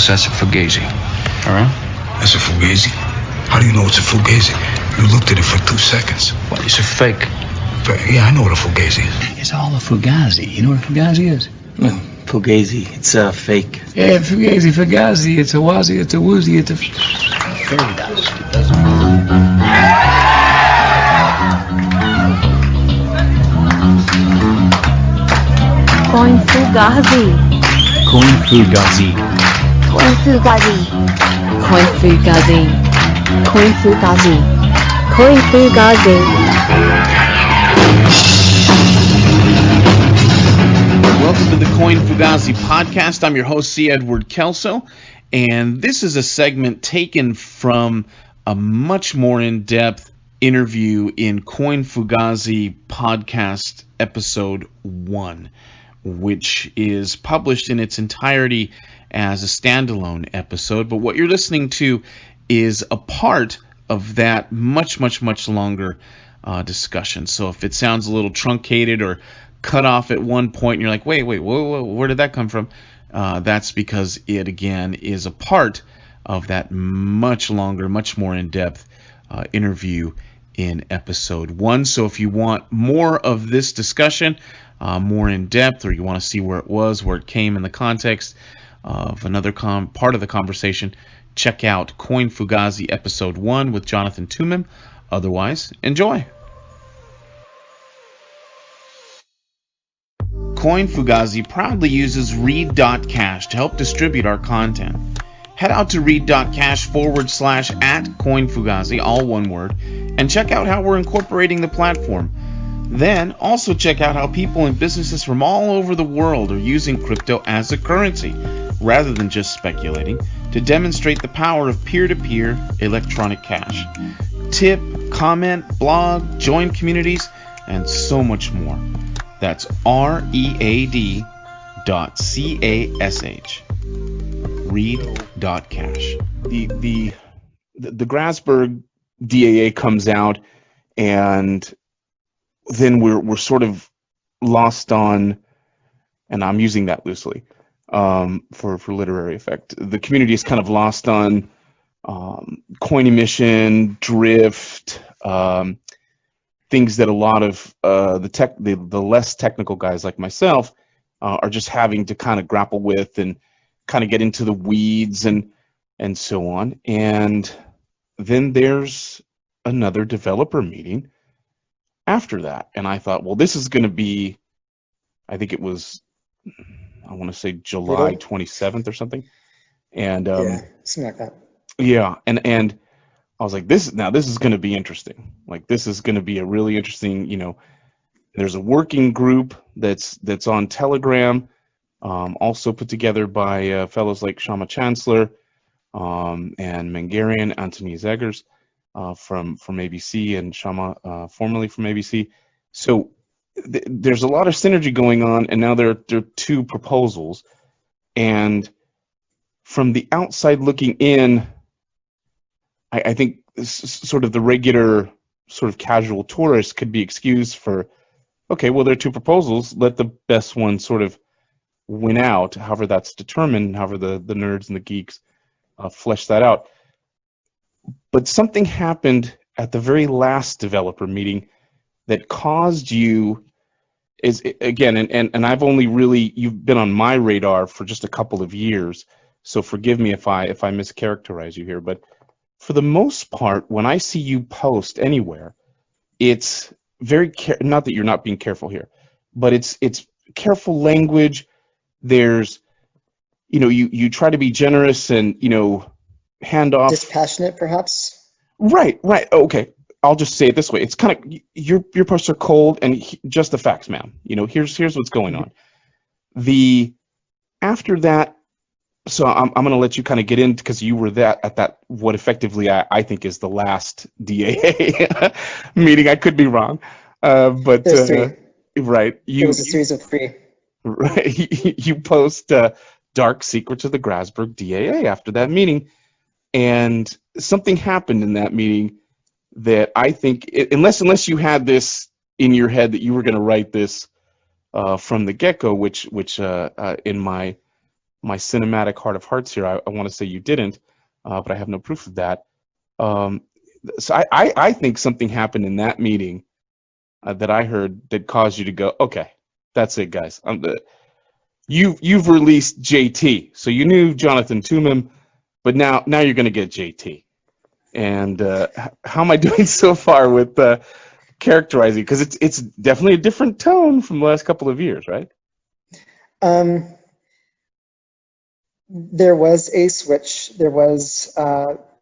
because that's a Fugazi. All right. That's a Fugazi? How do you know it's a Fugazi? You looked at it for 2 seconds. Well, it's a fake. Yeah, I know what a Fugazi is. It's all a Fugazi. You know what a Fugazi is? Fugazi, it's a fake. Yeah, Fugazi, it's a wazi, it's a woozy, it's a fairy dust. It doesn't. Coin Fugazi. Coin Fugazi. Coin Fugazi. Coin Fugazi. Coin Fugazi. Coin Fugazi. Welcome to the Coin Fugazi podcast. I'm your host, C. Edward Kelso, and this is a segment taken from a much more in-depth interview in Coin Fugazi podcast episode 1, which is published in its entirety as a standalone episode. But what you're listening to is a part of that much longer discussion. So if it sounds a little truncated or cut off at one point and you're like, wait, whoa, where did that come from? That's because it, again, is a part of that much longer, much more in-depth interview in episode 1. So if you want more of this discussion, more in-depth, or you want to see where it was, where it came in the context of another part of the conversation, check out Coin Fugazi episode 1 with Jonathan Toomim. Otherwise, enjoy. Coin Fugazi proudly uses read.cash to help distribute our content. Head out to read.cash/@CoinFugazi, all one word, and check out how we're incorporating the platform. Then also check out how people and businesses from all over the world are using crypto as a currency, rather than just speculating, to demonstrate the power of peer-to-peer electronic cash. Tip, comment, blog, join communities, and so much more. That's read.cash. Read.cash. The Grasberg DAA comes out, and then we're sort of lost on, and I'm using that loosely for literary effect. The community is kind of lost on coin emission, drift, things that a lot of the less technical guys like myself are just having to kind of grapple with and kind of get into the weeds and so on. And then there's another developer meeting after that, and I thought, well, this is going to be, I think it was, I want to say July 27th or something, and yeah, something like that. Yeah, and I was like, this is going to be interesting. Like, this is going to be a really interesting, there's a working group that's on Telegram, also put together by fellows like Shama Chancellor and Mangarian, Anthony Zegers from ABC, and Shama formerly from ABC. So there's a lot of synergy going on, and now there are 2 proposals. And from the outside looking in, I think sort of the regular sort of casual tourist could be excused for, okay, well, there are 2 proposals, let the best one sort of win out, however that's determined, however the nerds and the geeks flesh that out. But something happened at the very last developer meeting that caused you, again, and I've only really, you've been on my radar for just a couple of years, so forgive me if I mischaracterize you here, but for the most part, when I see you post anywhere, it's very not that you're not being careful here, but it's careful language. There's, you try to be generous and, hand off. Dispassionate, perhaps? Right. Okay. I'll just say it this way. It's kind of, your posts are cold and just the facts, ma'am. Here's what's going on. After that, so I'm going to let you kind of get in, because you were at that what effectively I think is the last DAA meeting. I could be wrong, but There's 3. Right. It was a series of 3. Right. You post Dark Secrets of the Grasberg DAA after that meeting, and something happened in that meeting that I think, unless you had this in your head that you were going to write this from the get-go, which in my my cinematic heart of hearts here. I want to say you didn't, but I have no proof of that. So I think something happened in that meeting that I heard that caused you to go, okay, that's it, guys. You've released JT, so you knew Jonathan Toomim, but now you're going to get JT. And how am I doing so far with characterizing? Because it's definitely a different tone from the last couple of years, right? There was a switch. There was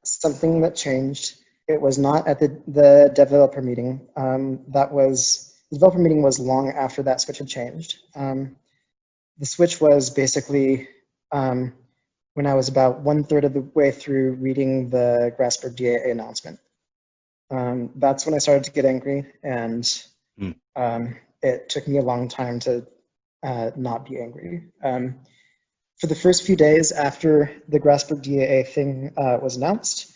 something that changed. It was not at the developer meeting. The developer meeting was long after that switch had changed. The switch was basically when I was about 1/3 of the way through reading the Grasberg DAA announcement. That's when I started to get angry, and it took me a long time to not be angry. For the first few days after the Grasberg DAA thing was announced,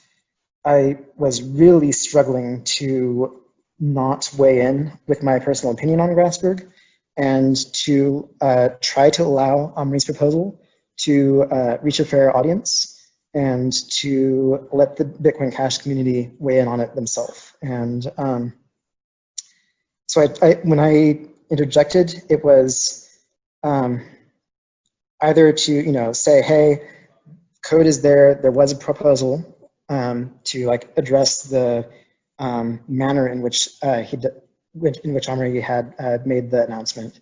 I was really struggling to not weigh in with my personal opinion on Grasberg and to try to allow Omri's proposal to reach a fair audience and to let the Bitcoin Cash community weigh in on it themselves. And so when I interjected, it was either to say, hey, code is there. There was a proposal to address the manner in which Omri had made the announcement,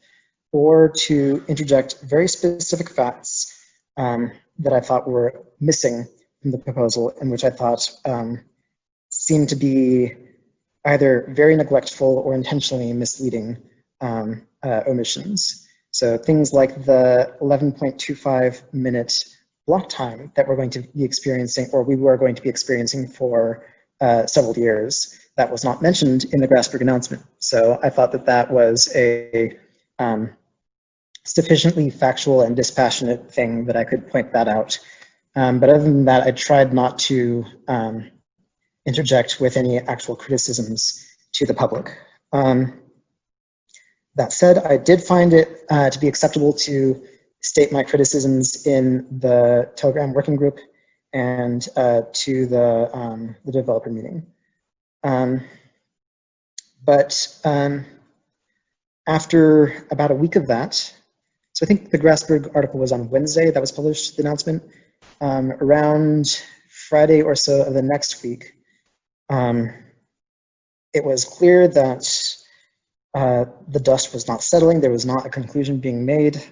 or to interject very specific facts that I thought were missing from the proposal, and which I thought seemed to be either very neglectful or intentionally misleading omissions. So things like the 11.25 minute block time that we're going to be experiencing, or we were going to be experiencing for several years, that was not mentioned in the Grasberg announcement. So I thought that that was a sufficiently factual and dispassionate thing that I could point that out. But other than that, I tried not to interject with any actual criticisms to the public. That said, I did find it to be acceptable to state my criticisms in the Telegram working group and to the developer meeting. But after about a week of that, so I think the Grasberg article was on Wednesday that was published, the announcement. Around Friday or so of the next week, it was clear that the dust was not settling. There was not a conclusion being made.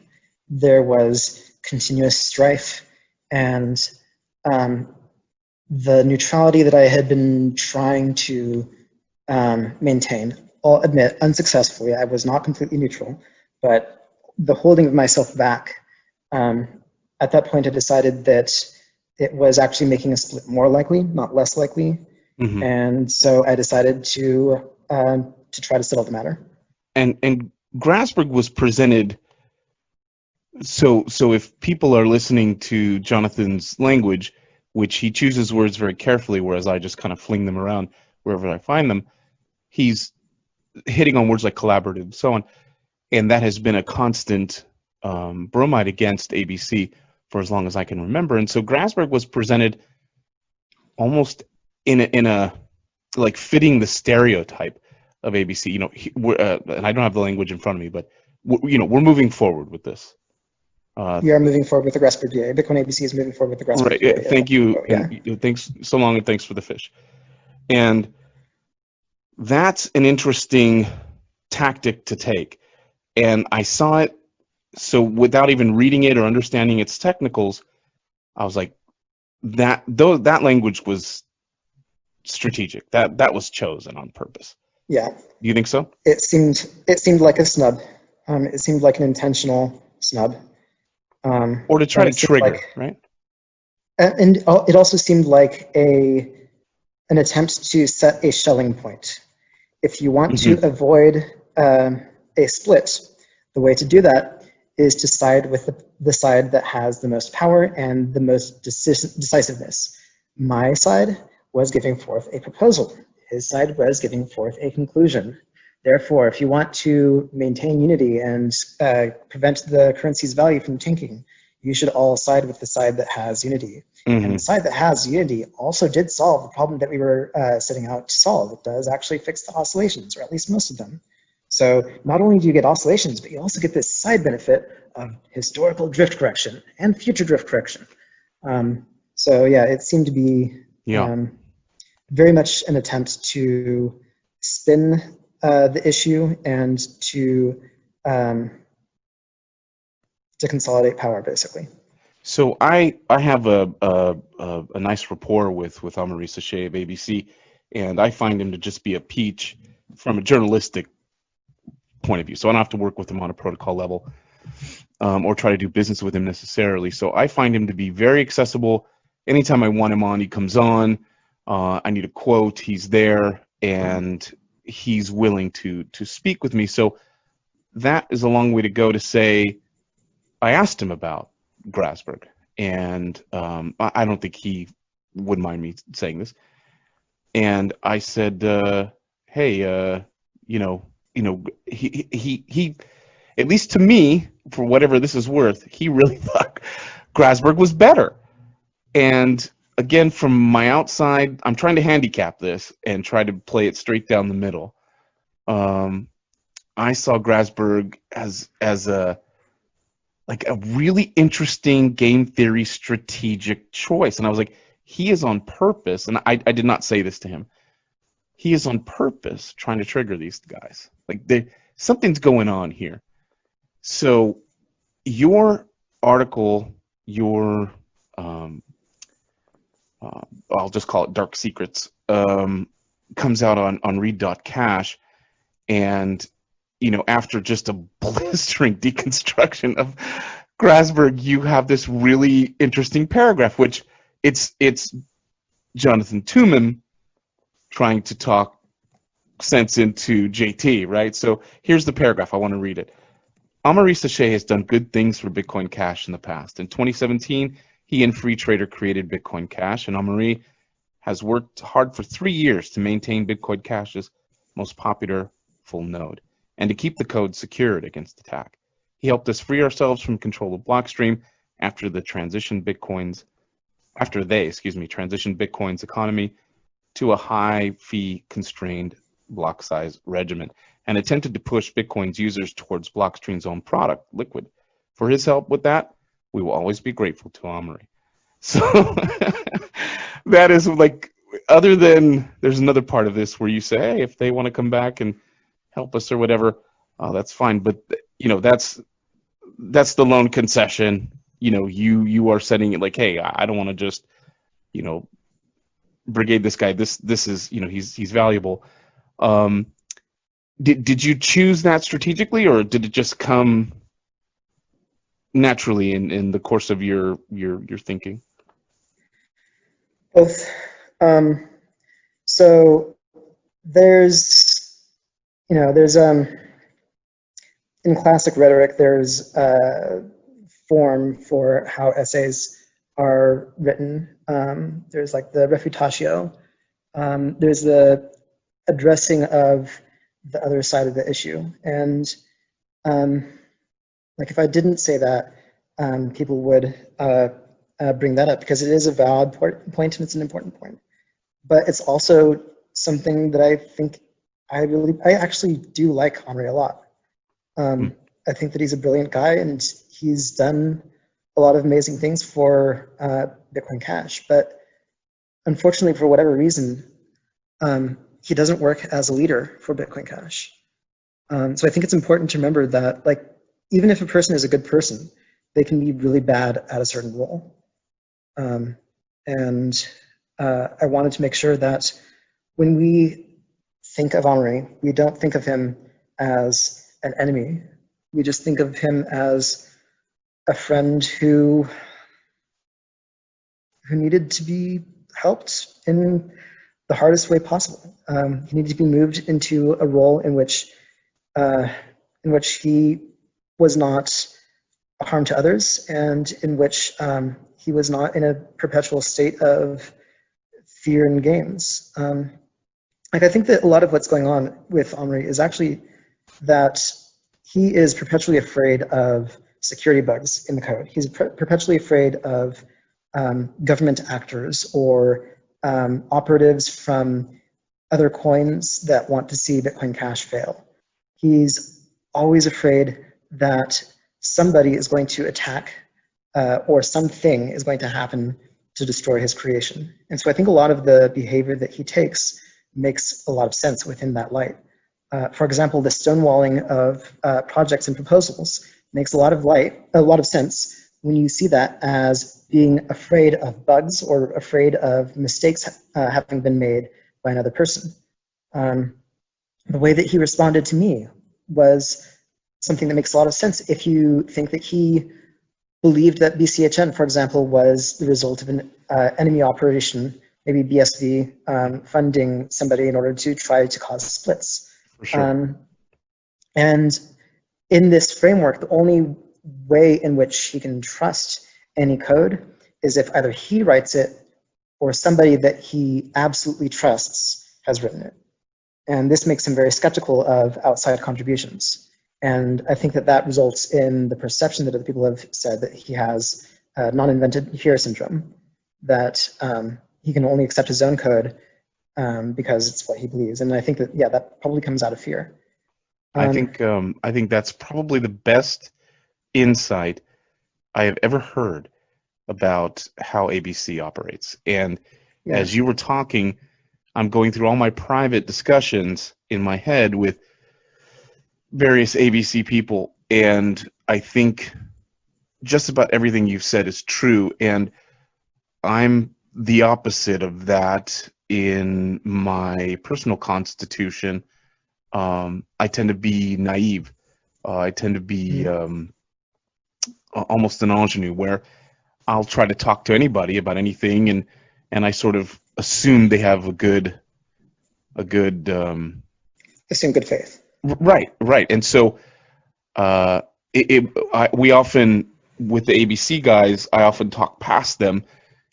There was continuous strife, and the neutrality that I had been trying to maintain, I'll admit unsuccessfully, I was not completely neutral, but the holding of myself back, at that point I decided that it was actually making a split more likely, not less likely. Mm-hmm. And so I decided to try to settle the matter. And Grasberg was presented, so if people are listening to Jonathan's language, which he chooses words very carefully, whereas I just kind of fling them around wherever I find them, he's hitting on words like collaborative and so on, and that has been a constant bromide against ABC for as long as I can remember. And so Grasberg was presented almost in a like fitting the stereotype of ABC. And I don't have the language in front of me, but we're moving forward with this. We are moving forward with the Grasberg DA. Bitcoin ABC is moving forward with the Grasberg DA. Right. Thank you. Yeah. Thanks so long, and thanks for the fish. And that's an interesting tactic to take. And I saw it, so without even reading it or understanding its technicals, I was like, that language was strategic. That was chosen on purpose. Yeah. Do you think so? It seemed like a snub. It seemed like an intentional snub. Or to try to trigger, right? And it also seemed like an attempt to set a shelling point. If you want to avoid a split, the way to do that is to side with the side that has the most power and the most decisiveness. My side was giving forth a proposal. His side was giving forth a conclusion. Therefore, if you want to maintain unity and prevent the currency's value from tanking, you should all side with the side that has unity. Mm-hmm. And the side that has unity also did solve the problem that we were setting out to solve. It does actually fix the oscillations, or at least most of them. So not only do you get oscillations, but you also get this side benefit of historical drift correction and future drift correction. So yeah, it seemed to be very much an attempt to spin the issue and to consolidate power, basically. So I have a nice rapport with Amaury Sachet of ABC, and I find him to just be a peach from a journalistic point of view. So I don't have to work with him on a protocol level or try to do business with him necessarily. So I find him to be very accessible. Anytime I want him on, he comes on. I need a quote, he's there, and he's willing to speak with me. So that is a long way to go to say I asked him about Grasberg, and I don't think he would mind me saying this. And I said, hey, he, at least to me, for whatever this is worth, he really thought Grasberg was better. And again, from my outside, I'm trying to handicap this and try to play it straight down the middle. I saw Grasberg as a really interesting game theory strategic choice. And I was like, he is on purpose, and I did not say this to him, he is on purpose trying to trigger these guys. Like, something's going on here. So your article, your I'll just call it Dark Secrets, comes out on read.cash, and after just a blistering deconstruction of Grasberg, you have this really interesting paragraph, which it's Jonathan Toomim trying to talk sense into JT, right? So here's the paragraph. I want to read it. Amaury Sachet has done good things for Bitcoin Cash in the past. In 2017, he and Free Trader created Bitcoin Cash, and Amaury has worked hard for 3 years to maintain Bitcoin Cash's most popular full node and to keep the code secured against attack. He helped us free ourselves from control of Blockstream after they transitioned Bitcoin's economy to a high fee constrained block size regimen and attempted to push Bitcoin's users towards Blockstream's own product, Liquid. For his help with that, we will always be grateful to Amaury. So that is like, other than there's another part of this where you say, hey, if they want to come back and help us or whatever, that's fine. But that's the lone concession. You are setting it like, hey, I don't want to just brigade this guy. This is he's valuable. Did you choose that strategically, or did it just come naturally in the course of your thinking? Both. So there's in classic rhetoric, there's a form for how essays are written. There's like the refutatio. There's the addressing of the other side of the issue. And like if I didn't say that, people would bring that up because it is a valid point and it's an important point. But it's also something that I think I actually do like Amaury a lot. I think that he's a brilliant guy and he's done a lot of amazing things for Bitcoin Cash. But unfortunately, for whatever reason, he doesn't work as a leader for Bitcoin Cash. So I think it's important to remember that, like, even if a person is a good person, they can be really bad at a certain role. And I wanted to make sure that when we think of Amaury, we don't think of him as an enemy. We just think of him as a friend who needed to be helped in the hardest way possible. He needed to be moved into a role in which he was not a harm to others, and in which he was not in a perpetual state of fear and games. Like, I think that a lot of what's going on with Amaury is actually that he is perpetually afraid of security bugs in the code. He's perpetually afraid of government actors or operatives from other coins that want to see Bitcoin Cash fail. He's always afraid that somebody is going to attack or something is going to happen to destroy his creation. And so I think a lot of the behavior that he takes makes a lot of sense within that light. For example, the stonewalling of projects and proposals makes a lot of sense when you see that as being afraid of bugs or afraid of mistakes having been made by another person. The way that he responded to me was something that makes a lot of sense if you think that he believed that BCHN, for example, was the result of an enemy operation, maybe BSV funding somebody in order to try to cause splits. For sure. And in this framework, the only way in which he can trust any code is if either he writes it or somebody that he absolutely trusts has written it. And this makes him very skeptical of outside contributions. And I think that that results in the perception that other people have said that he has non-invented hero syndrome, that he can only accept his own code because it's what he believes. And I think that, yeah, that probably comes out of fear. I think that's probably the best insight I have ever heard about how ABC operates. And Yeah. as you were talking, I'm going through all my private discussions in my head with various ABC people, and I think just about everything you've said is true, and I'm the opposite of that in my personal constitution. I tend to be naive. I tend to be almost an ingenue, where I'll try to talk to anybody about anything, and I sort of assume they have a good Assume good faith. Right. And so we often, with the ABC guys, I often talk past them,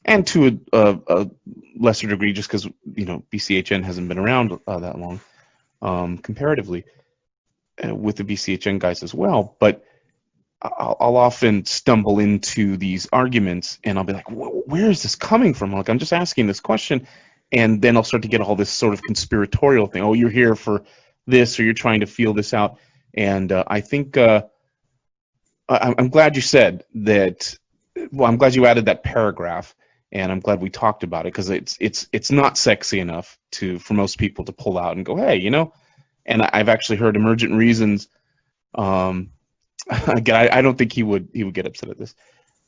and to a lesser degree, just because BCHN hasn't been around that long, comparatively, with the BCHN guys as well. But I'll often stumble into these arguments, and I'll be like, "Where is this coming from?" Like, I'm just asking this question, and then I'll start to get all this sort of conspiratorial thing. Oh, you're here for this, or you're trying to feel this out. And I think I'm glad you said that. Well, I'm glad you added that paragraph, and I'm glad we talked about it, because it's not sexy enough for most people to pull out and go, hey, And I've actually heard Emergent Reasons. Again, I don't think he would get upset at this,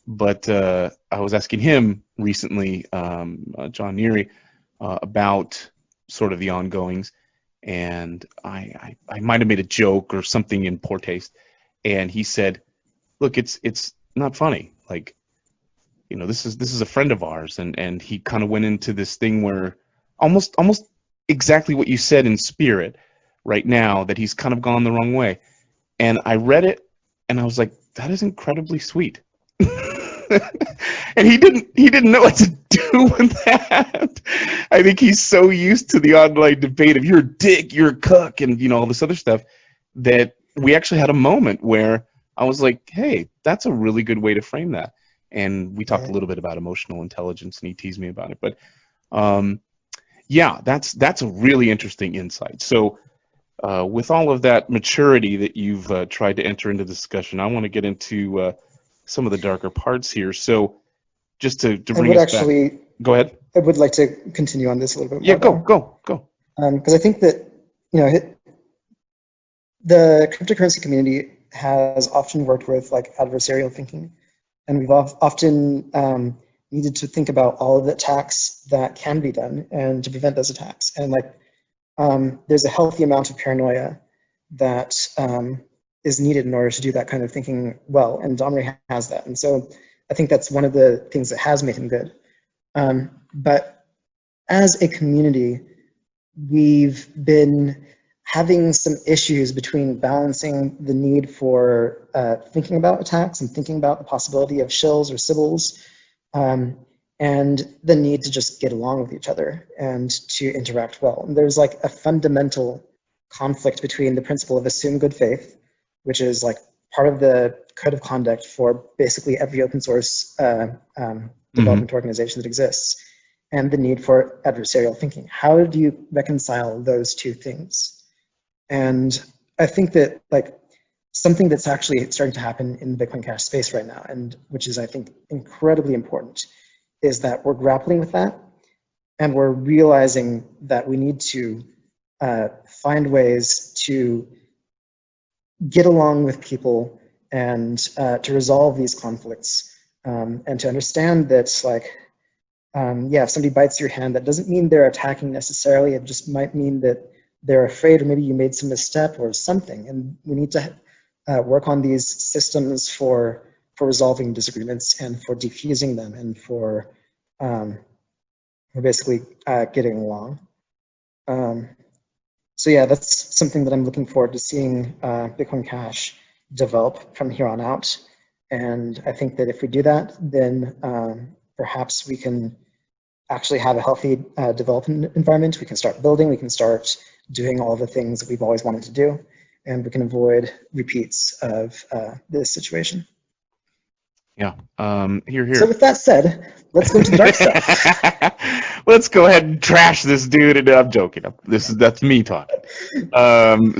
but I was asking him recently, John Neary, about sort of the ongoings. And I might have made a joke or something in poor taste, and he said, "Look, it's not funny. Like, this is a friend of ours," and he kind of went into this thing where almost exactly what you said in spirit right now, that he's kind of gone the wrong way. And I read it, and I was like, that is incredibly sweet. And he didn't know what to do with that. I think he's so used to the online debate of you're a dick, you're a cuck, and all this other stuff, that we actually had a moment where I was like, hey, that's a really good way to frame that. And we talked a little bit about emotional intelligence, and he teased me about it. But yeah, that's a really interesting insight. So with all of that maturity that you've tried to enter into the discussion, I want to get into some of the darker parts here. So just to bring us back. Go ahead. I would like to continue on this a little bit more. Yeah, go. Because I think that the cryptocurrency community has often worked with adversarial thinking, and we've often needed to think about all of the attacks that can be done and to prevent those attacks. And there's a healthy amount of paranoia that is needed in order to do that kind of thinking well, and Domri has that. And so I think that's one of the things that has made him good. But as a community, we've been having some issues between balancing the need for thinking about attacks and thinking about the possibility of shills or sybils, and the need to just get along with each other and to interact well. And there's a fundamental conflict between the principle of assume good faith, which is part of the code of conduct for basically every open source development organization that exists, and the need for adversarial thinking. How do you reconcile those two things? And I think that like something that's actually starting to happen in the Bitcoin Cash space right now, and which is I think incredibly important, is that we're grappling with that, and we're realizing that we need to find ways to get along with people and to resolve these conflicts, and to understand that like, yeah, if somebody bites your hand, that doesn't mean they're attacking necessarily. It just might mean that they're afraid, or maybe you made some misstep or something. And we need to work on these systems for resolving disagreements and for diffusing them and for basically getting along. So yeah, that's something that I'm looking forward to seeing Bitcoin Cash develop from here on out. And I think that if we do that, then perhaps we can actually have a healthy development environment. We can start building, we can start doing all the things that we've always wanted to do, and we can avoid repeats of this situation. Yeah. Here. So with that said, let's go to the dark stuff. Let's go ahead and trash this dude. And I'm joking. That's me talking.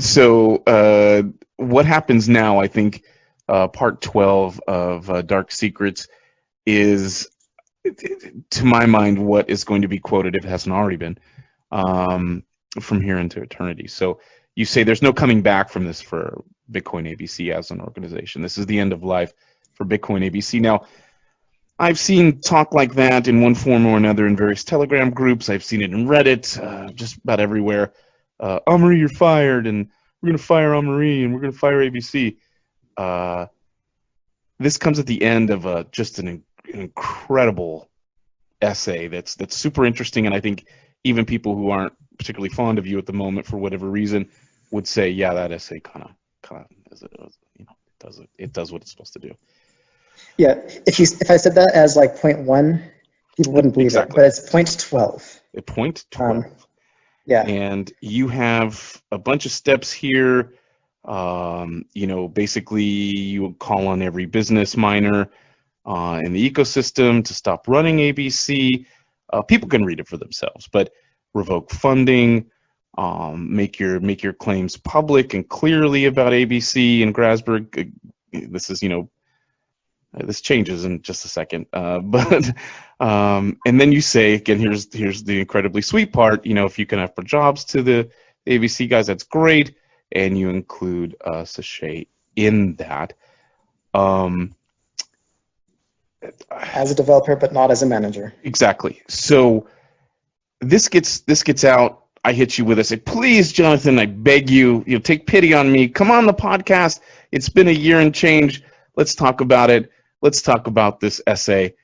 So what happens now? I think part 12 of Dark Secrets is, to my mind, what is going to be quoted, if it hasn't already been, from here into eternity. So you say there's no coming back from this for Bitcoin ABC as an organization. This is the end of life for Bitcoin ABC. Now, I've seen talk like that in one form or another in various Telegram groups. I've seen it in Reddit, just about everywhere. Amaury, you're fired, and we're going to fire Amaury, and we're going to fire ABC. This comes at the end of just an incredible essay that's super interesting, and I think even people who aren't particularly fond of you at the moment for whatever reason would say, yeah, that essay kind of it does what it's supposed to do. Yeah, if I said that as like point 1, people wouldn't believe it, but it's point 12. At point 12. Yeah. And you have a bunch of steps here. Basically you call on every business miner in the ecosystem to stop running ABC. People can read it for themselves, but revoke funding, make your claims public and clearly about ABC and Grasberg. This is, this changes in just a second, but and then you say again, here's the incredibly sweet part. If you can offer jobs to the ABC guys, that's great, and you include Sachet in that. As a developer, but not as a manager. Exactly. So this gets out. I hit you with this. Say, please, Jonathan, I beg you, take pity on me. Come on the podcast. It's been a year and change. Let's talk about it. Let's talk about this essay.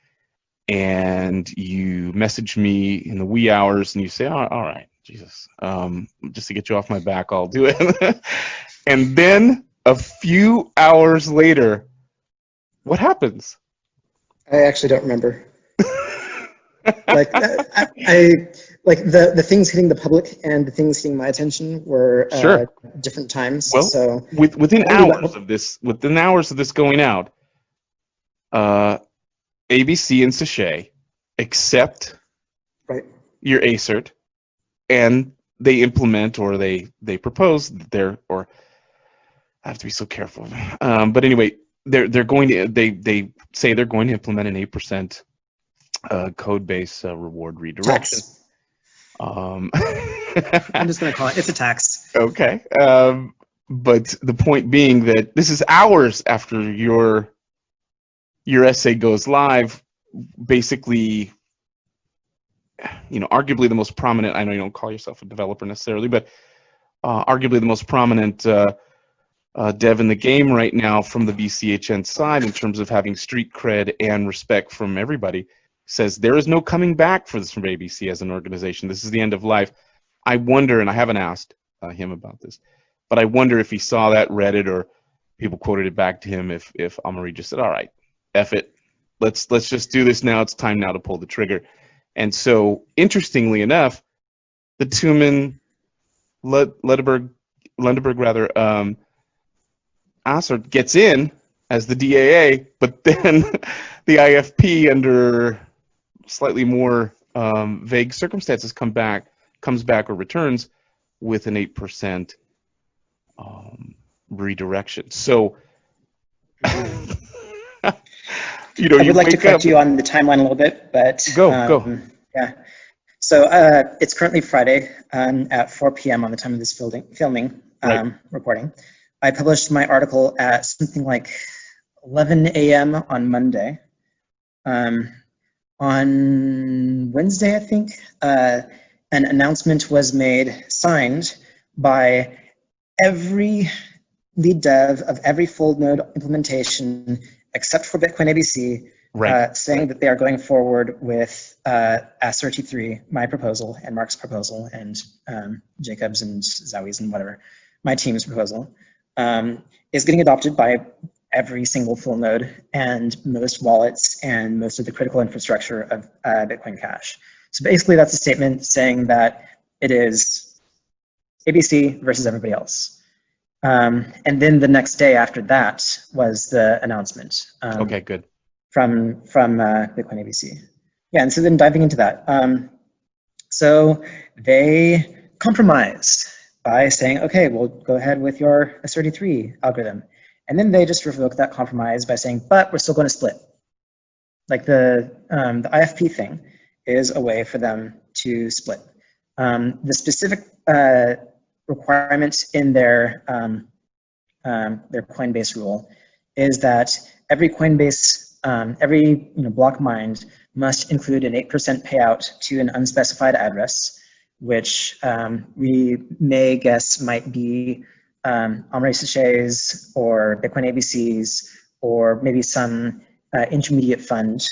And you message me in the wee hours, and you say, all right, Jesus, just to get you off my back, I'll do it. And then a few hours later, what happens? I actually don't remember. Like I like the things hitting the public and the things hitting my attention were Sure. different times. Well, so within hours of this going out, ABC and Sachet accept your ACERT, and they implement, or they propose or I have to be so careful. But anyway, they're going to they say they're going to implement an 8% code base reward redirection. Tax. I'm just going to call it's a tax. Okay. But the point being that this is hours after your essay goes live, basically, arguably the most prominent, I know you don't call yourself a developer necessarily, but arguably the most prominent dev in the game right now from the BCHN side in terms of having street cred and respect from everybody, says there is no coming back for this from ABC as an organization. This is the end of life. I wonder, and I haven't asked him about this, but I wonder if he saw that, read it, or people quoted it back to him, if Amaury just said, all right, F it, let's just do this now, it's time now to pull the trigger. And so, interestingly enough, the Toomim, Lundeberg rather, Acer gets in as the DAA, but then the IFP, under slightly more vague circumstances, comes back or returns with an 8% redirection. So, you know, I you would like to wake correct up. you on the timeline a little bit, but Go. yeah. So it's currently Friday at 4 p.m. on the time of this filming Right. recording. I published my article at something like 11 a.m. on Monday. On Wednesday, I think, an announcement was made, signed by every lead dev of every full node implementation except for Bitcoin ABC, Right. saying that they are going forward with AS33, my proposal, and Mark's proposal, and Jacob's and Zowi's and whatever, my team's proposal, is getting adopted by every single full node and most wallets and most of the critical infrastructure of Bitcoin Cash. So basically that's a statement saying that it is ABC versus everybody else. And then the next day after that was the announcement. Okay, good. From Bitcoin ABC. Yeah, and so then diving into that. So they compromised by saying, okay, we'll go ahead with your S33 algorithm. And then they just revoked that compromise by saying, but we're still going to split. Like the IFP thing is a way for them to split. The specific requirement in their Coinbase rule is that every Coinbase, every block mined must include an 8% payout to an unspecified address, which we may guess might be Omri Sachets or Bitcoin ABCs or maybe some intermediate fund.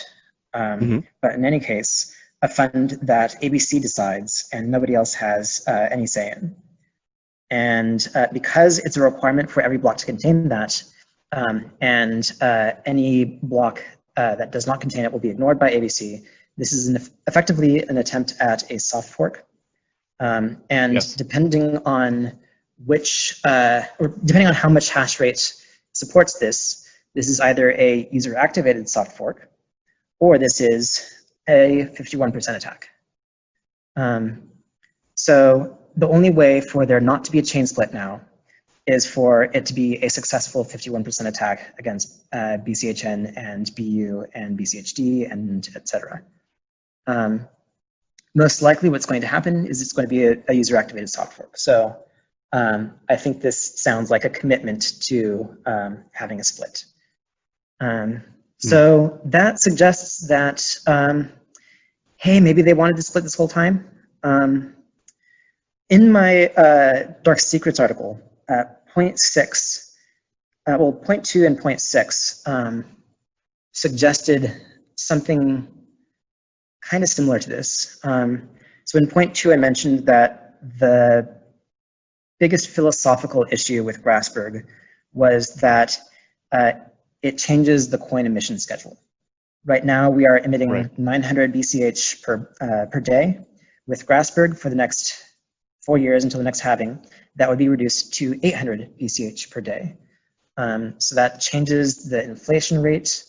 But in any case, a fund that ABC decides and nobody else has any say in. And because it's a requirement for every block to contain that, and any block that does not contain it will be ignored by ABC, this is effectively an attempt at a soft fork. And yes, depending on which, or depending on how much hash rate supports this, this is either a user-activated soft fork, or this is a 51% attack. So the only way for there not to be a chain split now is for it to be a successful 51% attack against BCHN and BU and BCHD and etc. Most likely what's going to happen is it's going to be a user-activated soft fork. So I think this sounds like a commitment to having a split. So that suggests that, hey, maybe they wanted to split this whole time. In my Dark Secrets article, point 6, well, point 2 and point 6 suggested something kind of similar to this. So in point 2, I mentioned that the biggest philosophical issue with Grasberg was that it changes the coin emission schedule. Right now, we are emitting 900 BCH per day. With Grasberg, for the next 4 years until the next halving, that would be reduced to 800 BCH per day. So that changes the inflation rate,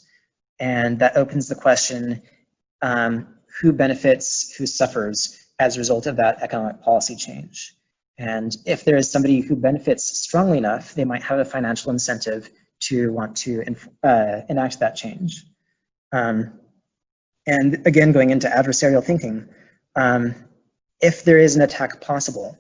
and that opens the question, who benefits, who suffers as a result of that economic policy change? And if there is somebody who benefits strongly enough, they might have a financial incentive to want to enact that change. And again, going into adversarial thinking, if there is an attack possible,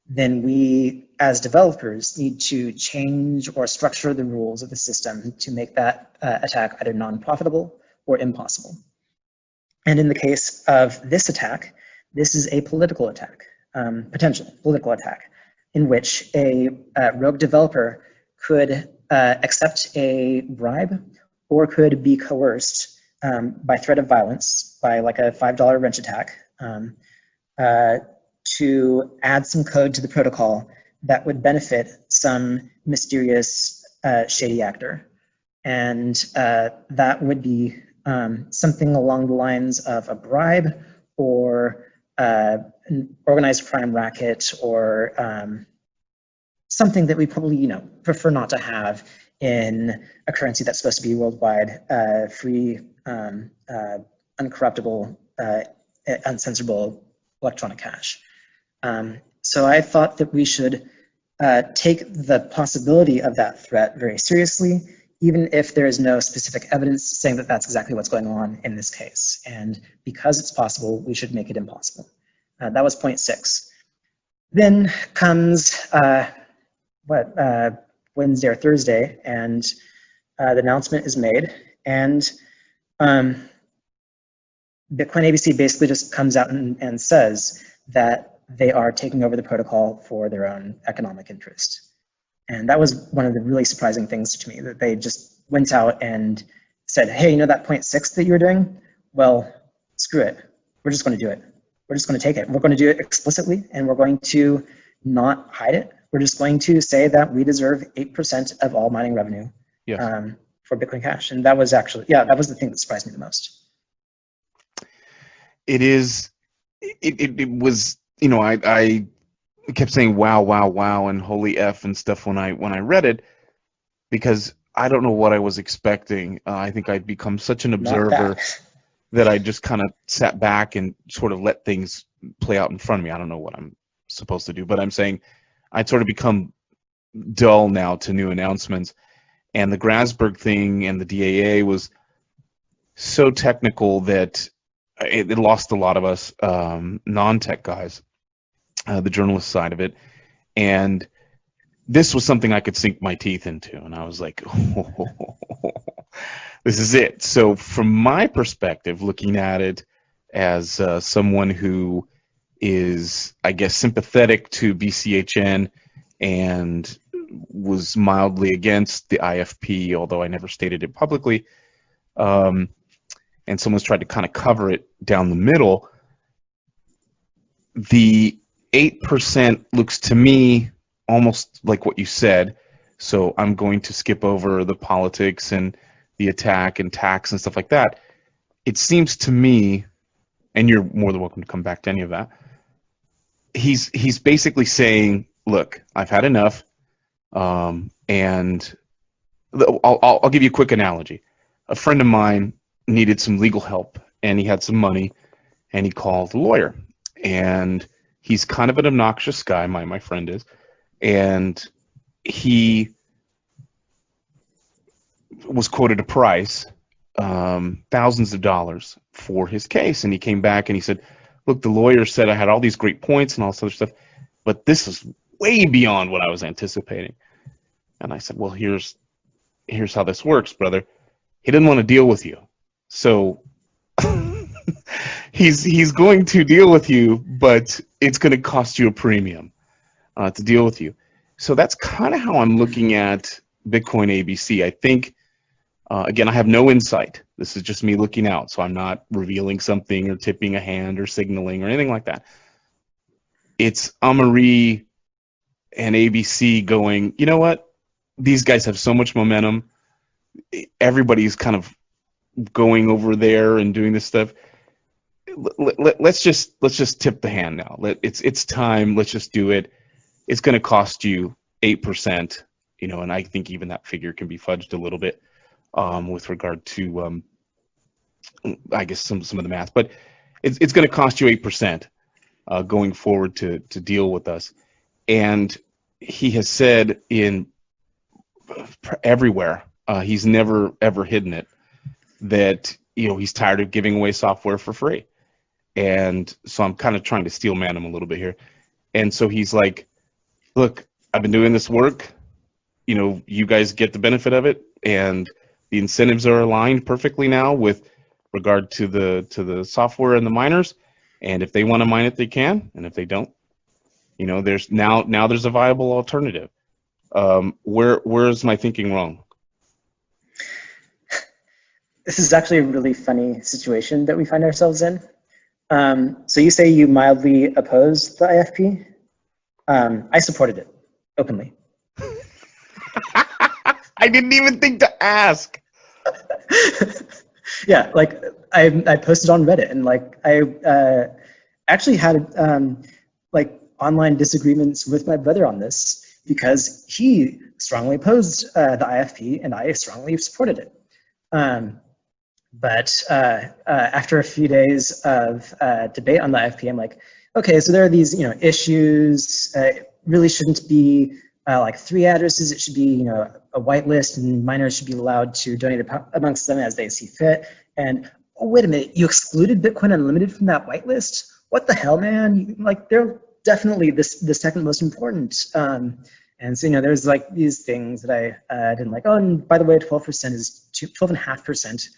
then we, as developers, need to change or structure the rules of the system to make that attack either non-profitable or impossible. And in the case of this attack, this is a political attack, potential political attack, in which a rogue developer could accept a bribe or could be coerced by threat of violence, by like a $5 wrench attack, to add some code to the protocol that would benefit some mysterious shady actor. And that would be something along the lines of a bribe or an organized crime racket or something that we probably, prefer not to have in a currency that's supposed to be worldwide, free, uncorruptible, uncensorable electronic cash. So I thought that we should take the possibility of that threat very seriously, even if there is no specific evidence saying that that's exactly what's going on in this case. And because it's possible, we should make it impossible. That was point 6. Then comes Wednesday or Thursday, and the announcement is made, and Bitcoin ABC basically just comes out and says that they are taking over the protocol for their own economic interest. And that was one of the really surprising things to me, that they just went out and said, hey, that point 6 that you were doing? Well, screw it. We're just going to do it. We're just going to take it. We're going to do it explicitly, and we're going to not hide it. We're just going to say that we deserve 8% of all mining revenue for Bitcoin Cash. And that was actually, that was the thing that surprised me the most. It was, I kept saying wow, wow, wow, and holy F and stuff when I read it, because I don't know what I was expecting. I think I'd become such an observer that I just kind of sat back and sort of let things play out in front of me. I don't know what I'm supposed to do, but I'm saying I'd sort of become dull now to new announcements. And the Grasberg thing and the DAA was so technical that it lost a lot of us non-tech guys, the journalist side of it. And this was something I could sink my teeth into. And I was like, this is it. So from my perspective, looking at it as someone who is, I guess, sympathetic to BCHN and was mildly against the IFP, although I never stated it publicly, and someone's tried to kind of cover it down the middle, the 8% looks to me almost like what you said. So I'm going to skip over the politics and the attack and tax and stuff like that. It seems to me, and you're more than welcome to come back to any of that, he's basically saying, look, I've had enough, and I'll give you a quick analogy. A friend of mine needed some legal help, and he had some money, and he called a lawyer. And he's kind of an obnoxious guy, my friend is, and he was quoted a price, thousands of dollars for his case. And he came back and he said, look, the lawyer said I had all these great points and all this other stuff, but this is way beyond what I was anticipating. And I said, well, here's how this works, brother. He didn't want to deal with you. So he's going to deal with you, but it's going to cost you a premium to deal with you. So that's kind of how I'm looking at Bitcoin ABC. I think, again, I have no insight. This is just me looking out, so I'm not revealing something or tipping a hand or signaling or anything like that. It's Amaury and ABC going, you know what? These guys have so much momentum. Everybody's kind of going over there and doing this stuff. Let's just tip the hand now. It's time. Let's just do it. It's going to cost you 8%, and I think even that figure can be fudged a little bit with regard to, I guess some of the math. But it's going to cost you 8% going forward to deal with us. And he has said in everywhere, he's never ever hidden it, that he's tired of giving away software for free. And so I'm kind of trying to steel man him a little bit here. And so he's like, look, I've been doing this work. You guys get the benefit of it, and the incentives are aligned perfectly now with regard to the software and the miners. And if they want to mine it, they can. And if they don't, there's now there's a viable alternative. Where's my thinking wrong? This is actually a really funny situation that we find ourselves in. So you say you mildly opposed the IFP. I supported it openly. I didn't even think to ask. Yeah, like I posted on Reddit, and I actually had like online disagreements with my brother on this. because he strongly opposed the IFP and I strongly supported it. But after a few days of debate on the IFP, I'm like, okay, so there are these issues. It really shouldn't be like 3 addresses. It should be a whitelist, and minors should be allowed to donate amongst them as they see fit. And oh, wait a minute, you excluded Bitcoin Unlimited from that whitelist? What the hell, man? Like, they're definitely the second most important. And so there's like these things that I didn't like. Oh, and by the way, 12% is 12.5%.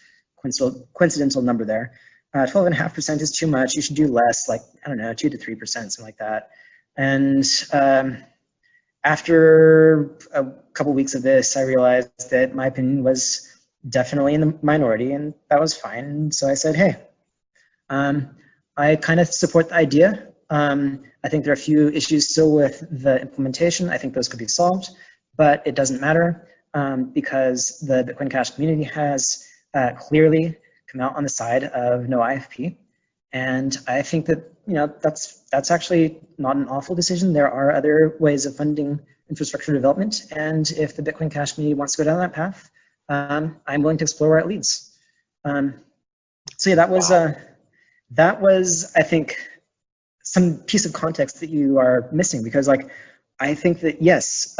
Coincidental number there. 12.5% is too much. You should do less, like, I don't know, 2 to 3%, something like that. And after a couple weeks of this, I realized that my opinion was definitely in the minority, and that was fine. And so I said, hey, I kind of support the idea. I think there are a few issues still with the implementation. I think those could be solved, but it doesn't matter because the Bitcoin Cash community has clearly come out on the side of no IFP. And I think that that's actually not an awful decision. There are other ways of funding infrastructure development, and if the Bitcoin Cash community wants to go down that path, I'm willing to explore where it leads. So yeah, that was I think some piece of context that you are missing, because like I think that yes,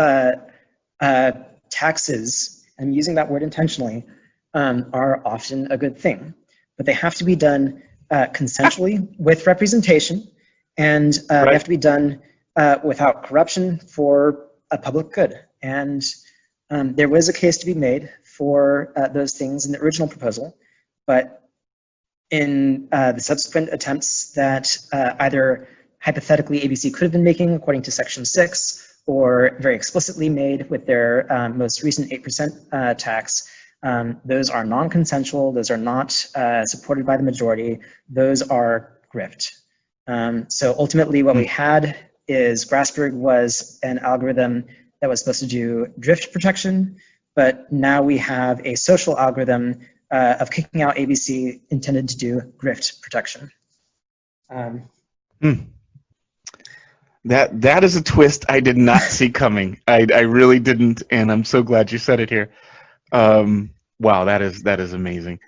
taxes, I'm using that word intentionally, are often a good thing, but they have to be done consensually with representation, and they have to be done without corruption for a public good. And there was a case to be made for those things in the original proposal, but in the subsequent attempts that either hypothetically ABC could have been making according to Section 6, or very explicitly made with their most recent 8% tax, those are non-consensual, those are not supported by the majority, those are grift. So ultimately what we had is Grassberg was an algorithm that was supposed to do drift protection, but now we have a social algorithm of kicking out ABC intended to do grift protection. That is a twist I did not see coming. I really didn't, and I'm so glad you said it here. Wow, that is amazing.